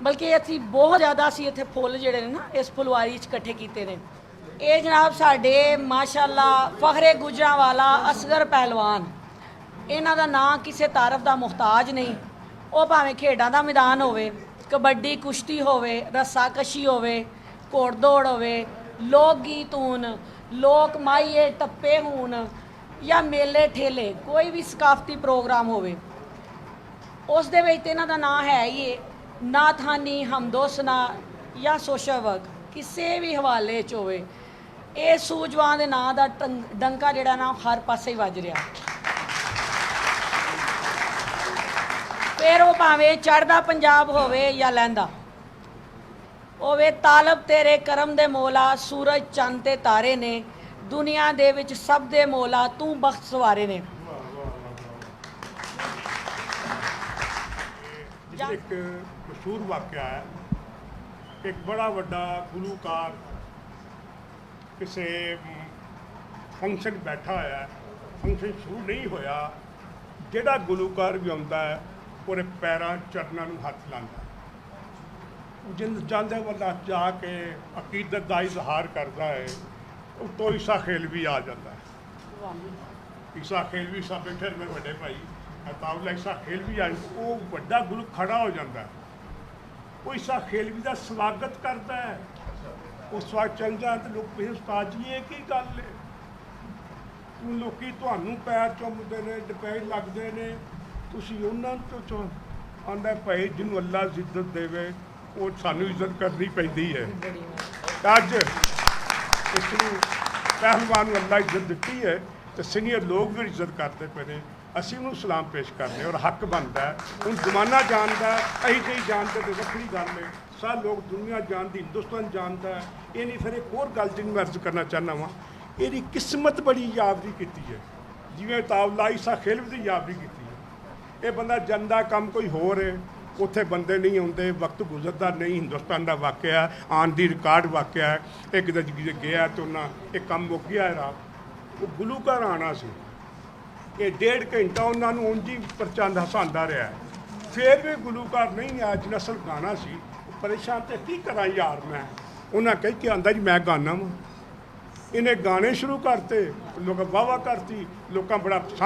बल्कि असी बहुत ज़्यादा असी इत्थे फुੱਲ ਜਿਹੜੇ ਨੇ ਨਾ ਇਸ ਫੁਲਵਾਰੀ 'ਚ ਇਕੱਠੇ ਕੀਤੇ ਨੇ। ਇਹ जनाब ਸਾਡੇ माशाअल्लाह फखरे गुजरांवाला असगर पहलवान, ਇਹਨਾਂ ਦਾ ਨਾਂ ਕਿਸੇ ਤਾਰਫ ਦਾ ਮੁਹਤਾਜ ਨਹੀਂ। ਉਹ ਭਾਵੇਂ ਖੇਡਾਂ ਦਾ ਮੈਦਾਨ ਹੋਵੇ, ਕਬੱਡੀ ਕੁਸ਼ਤੀ ਹੋਵੇ, ਰੱਸਾਕਸ਼ੀ ਹੋਵੇ, ਘੋੜ ਦੌੜ ਹੋਵੇ, ਲੋਕ ਗੀਤ ਹੋਣ, ਲੋਕ ਮਾਈਏ ਟੱਪੇ ਹੋਣ ਜਾਂ ਮੇਲੇ ਠੇਲੇ, ਕੋਈ ਵੀ ਸਕਾਫਤੀ ਪ੍ਰੋਗਰਾਮ ਹੋਵੇ, ਉਸ ਦੇ ਵਿੱਚ ਇਹਨਾਂ ਦਾ ਨਾਂ ਹੈ ਹੀ ਨਾਥਾਨੀ ਹਮਦੋਸਨਾ ਜਾਂ ਸੋਸ਼ਲ ਵਰਕ ਕਿਸੇ ਵੀ ਹਵਾਲੇ 'ਚ ਹੋਵੇ, ਇਹ ਸੂਝਵਾਨ ਦੇ ਨਾਂ ਦਾ ਡੰਕਾ ਜਿਹੜਾ ਨਾ ਹਰ ਪਾਸੇ ਹੀ ਵੱਜ ਰਿਹਾ। फिर वो भावें चढ़दा पंजाब होवे या लहंदा होवे, तालब तेरे करम दे मौला, सूरज चंद ते तारे ने, दुनिया दे विच सब दे मौला, तू बख्त सवारे ने। एक मशहूर वाक़या है, एक बड़ा वड्डा गुलूकार किसी फंक्शन बैठा होया, फंक्शन शुरू नहीं होया, जिहड़ा गुलूकार भी आउंदा है ਉਹਦੇ ਪੈਰਾਂ ਚਰਨਾਂ ਨੂੰ ਹੱਥ ਲਾਉਂਦਾ, ਜਿੰਦ ਜਾਂਦੇ ਵਾਲਾ ਜਾ ਕੇ ਅਕੀਦਤ ਦਾ ਇਜ਼ਹਾਰ ਕਰਦਾ ਹੈ। ਉੱਤੋਂ ਈਸਾ ਖੇਲਵੀ ਆ ਜਾਂਦਾ ਹੈ। ਈਸਾ ਖੇਲਵੀ ਸਾਹਿਬ ਬੈਠੇ ਮੇਰੇ ਵੱਡੇ ਭਾਈ ਅਤਾਉਲਾ ਈਸਾ ਖੇਲਵੀ ਆ, ਉਹ ਵੱਡਾ ਗੁਰੂ ਖੜਾ ਹੋ ਜਾਂਦਾ, ਉਹ ਈਸਾ ਖੇਲਵੀ ਦਾ ਸਵਾਗਤ ਕਰਦਾ ਹੈ। ਉਸ ਵਾਰ ਚੱਲ ਜਾਂ ਤੇ ਲੋਕ ਪੁੱਛਦੇ ਉਸਤਾਦ ਜੀ ਇਹ ਕੀ ਗੱਲ ਹੈ, ਲੋਕੀ ਤੁਹਾਨੂੰ ਪੈਰ ਚੁੰਮਦੇ ਨੇ, ਡਪੈਲ ਲੱਗਦੇ ਨੇ, ਤੁਸੀਂ ਉਹਨਾਂ ਤੋਂ ਆਉਂਦਾ ਭਾਈ ਜਿਹਨੂੰ ਅੱਲਾ ਇੱਜ਼ਤ ਦੇਵੇ ਉਹ ਸਾਨੂੰ ਇੱਜ਼ਤ ਕਰਨੀ ਪੈਂਦੀ ਹੈ। ਅੱਜ ਇਸ ਨੂੰ ਪਹਿਲਵਾਨ ਨੂੰ ਅੱਲਾ ਇੱਜ਼ਤ ਦਿੱਤੀ ਹੈ ਤੇ ਸੀਨੀਅਰ ਲੋਕ ਵੀ ਇੱਜ਼ਤ ਕਰਦੇ ਪਏ ਨੇ, ਅਸੀਂ ਉਹਨੂੰ ਸਲਾਮ ਪੇਸ਼ ਕਰਦੇ ਔਰ ਹੱਕ ਬਣਦਾ ਹੈ। ਹੁਣ ਜ਼ਮਾਨਾ ਜਾਣਦਾ, ਅਸੀਂ ਕਈ ਜਾਣਦੇ ਤੇ ਵੱਖਰੀ ਗੱਲ ਹੈ, ਸਾਰੇ ਲੋਕ ਦੁਨੀਆ ਜਾਣਦੀ, ਹਿੰਦੁਸਤਾਨ ਜਾਣਦਾ ਹੈ। ਇਹ ਨਹੀਂ ਫਿਰ ਇੱਕ ਹੋਰ ਗੱਲ ਜਿਹਨੂੰ ਮੈਂ ਅਰਜ਼ ਕਰਨਾ ਚਾਹੁੰਦਾ ਵਾਂ, ਇਹਦੀ ਕਿਸਮਤ ਬੜੀ ਯਾਦਗਾਰੀ ਕੀਤੀ ਹੈ, ਜਿਵੇਂ ਤਾਵਲਾ ਈਸਾ ਖੇਲਵੀ ਦੀ ਯਾਦਗਾਰੀ ਕੀਤੀ। ਇਹ ਬੰਦਾ ਜਾਂਦਾ ਕੰਮ ਕੋਈ ਹੋਰ ਹੈ, ਉੱਥੇ ਬੰਦੇ ਨਹੀਂ ਆਉਂਦੇ, ਵਕਤ ਗੁਜ਼ਰਦਾ ਨਹੀਂ। ਹਿੰਦੁਸਤਾਨ ਦਾ ਵਾਕਿਆ, ਆਨ ਦੀ ਰਿਕਾਰਡ ਵਾਕਿਆ ਹੈ। ਇੱਕ ਦਿਨ ਗਿਆ ਤੇ ਉਹਨਾਂ ਇਹ ਕੰਮ ਮੁੱਕ ਗਿਆ ਰਾਤ, ਉਹ ਗੁਲੂਕਾਰ ਆਉਣਾ ਸੀ, ਇਹ 1.5 ਘੰਟਾ ਉਹਨਾਂ ਨੂੰ ਉਂਝ ਹੀ ਪ੍ਰਚੰਡ ਹਸਾਉਂਦਾ ਰਿਹਾ। ਫਿਰ ਵੀ ਗੁਲੂਕਾਰ ਨਹੀਂ ਆਇਆ ਜਿਹਨਾਂ ਅਸਲ ਗਾਣਾ ਸੀ। ਪਰੇਸ਼ਾਨ ਤੇ ਕੀ ਕਰਾਂ ਯਾਰ ਮੈਂ, ਉਹਨਾਂ ਕਹਿ ਕੇ ਆਂਦਾ ਜੀ ਮੈਂ ਗਾਣਾ ਵਾਂ। ਇਹਨੇ ਗਾਣੇ ਸ਼ੁਰੂ ਕਰਤੇ, ਲੋਕਾਂ ਵਾਹ ਵਾਹ ਕਰਤੀ, ਲੋਕਾਂ ਬੜਾ ਪਸੰਦ